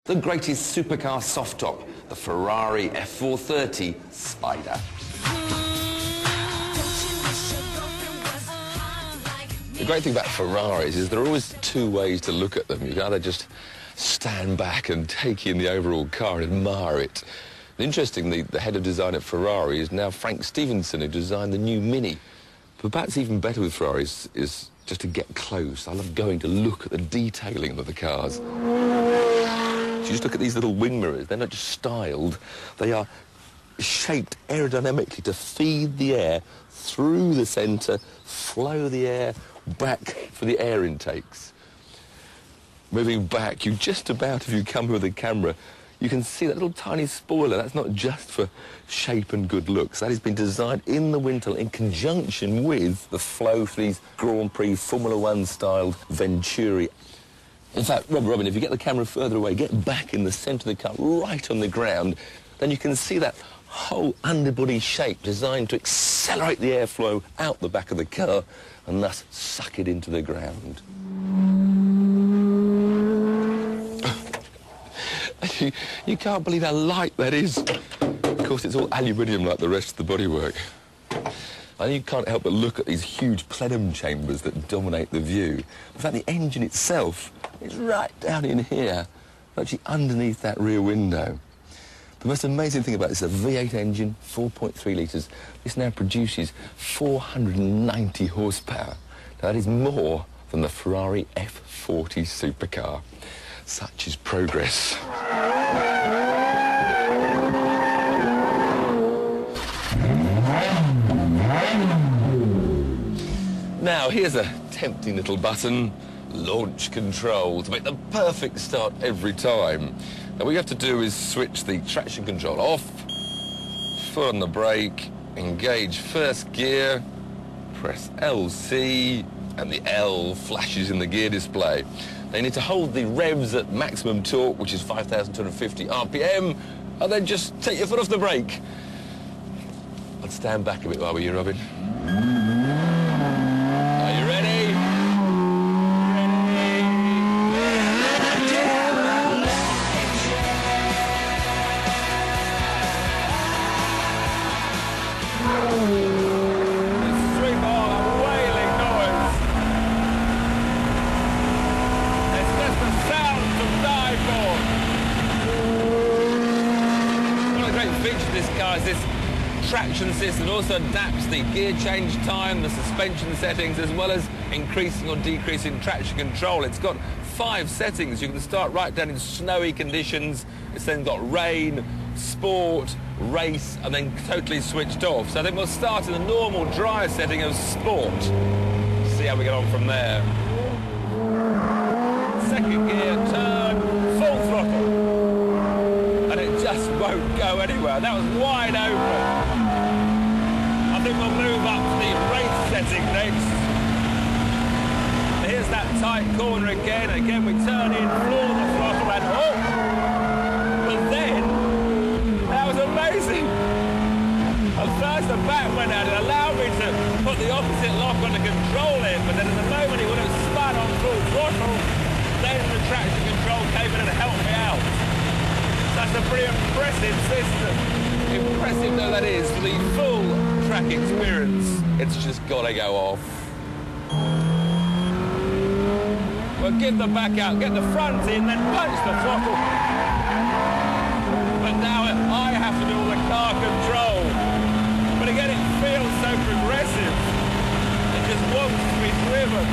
The greatest supercar soft top, the Ferrari F430 Spyder. The great thing about Ferraris is there are always two ways to look at them. You can either just stand back and take in the overall car and admire it. And interestingly, the head of design at Ferrari is now Frank Stevenson, who designed the new Mini. But perhaps even better with Ferraris is just to get close. I love going to look at the detailing of the cars. So you just look at these little wing mirrors. They're not just styled. They are shaped aerodynamically to feed the air through the centre, flow the air back for the air intakes. Moving back, you just about, if you come with a camera, you can see that little tiny spoiler. That's not just for shape and good looks. That has been designed in the wind tunnel in conjunction with the flow for these Grand Prix Formula One styled Venturi. In fact, Robin, if you get the camera further away, get back in the centre of the car, right on the ground, then you can see that whole underbody shape designed to accelerate the airflow out the back of the car and thus suck it into the ground. You can't believe how light that is. Of course, it's all aluminium like the rest of the bodywork. And you can't help but look at these huge plenum chambers that dominate the view. In fact, the engine itself is right down in here, actually underneath that rear window. The most amazing thing about this is a V8 engine, 4.3 litres. This now produces 490 horsepower. Now, that is more than the Ferrari F40 supercar. Such is progress. Now, here's a tempting little button, launch control, to make the perfect start every time. Now, what you have to do is switch the traction control off, foot on the brake, engage first gear, press LC, and the L flashes in the gear display. Now, you need to hold the revs at maximum torque, which is 5,250 RPM, and then just take your foot off the brake. I'd stand back a bit while you, Robin. Are you ready? This car is this traction system. It also adapts the gear change time, the suspension settings, as well as increasing or decreasing traction control. It's got 5 settings. You can start right down in snowy conditions. It's then got rain, sport, race, and then totally switched off. So I think we'll start in the normal drive setting of sport. See how we get on from there. Second gear, turn, full throttle. Just won't go anywhere. That was wide open. I think we'll move up to the race setting next. Here's that tight corner again. Again, we turn in, floor the throttle, and oh! But then, that was amazing. At first, the back went out. It allowed me to put the opposite lock on to control it, but then at the moment it would have spun on full throttle. Then the traction control came in and helped me out. That's a pretty impressive system. Impressive though that is, for the full track experience, it's just got to go off. Well, give the back out, get the front in, then punch the throttle. But now I have to do all the car control. But again, it feels so progressive. It just wants to be driven.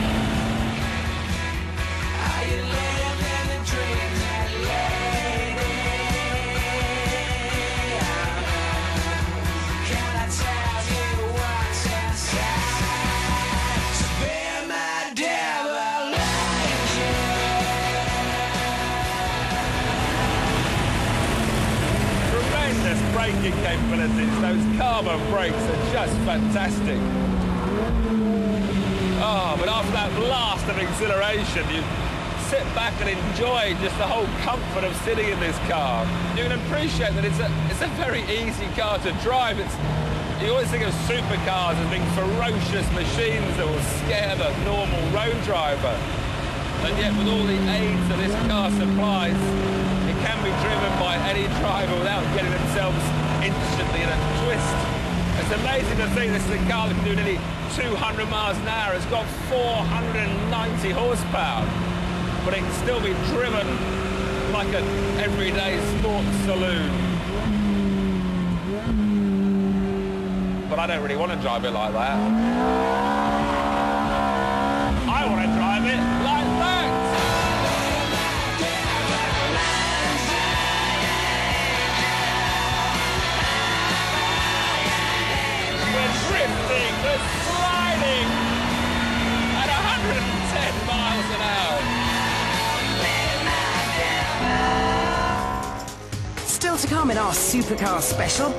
Are you living the dream that lady? Braking capabilities, those carbon brakes are just fantastic. Oh, but after that blast of exhilaration, you sit back and enjoy just the whole comfort of sitting in this car. You can appreciate that it's a very easy car to drive. You always think of supercars as being ferocious machines that will scare the normal road driver. And yet with all the aids that this car supplies, it can driver without getting themselves instantly in a twist. It's amazing to think this is a car that can do nearly 200 miles an hour. It's got 490 horsepower, but it can still be driven like an everyday sports saloon. But I don't really want to drive it like that. I want to drive it like that. We're drifting, we're sliding at 110 miles an hour. Still to come in our supercar special.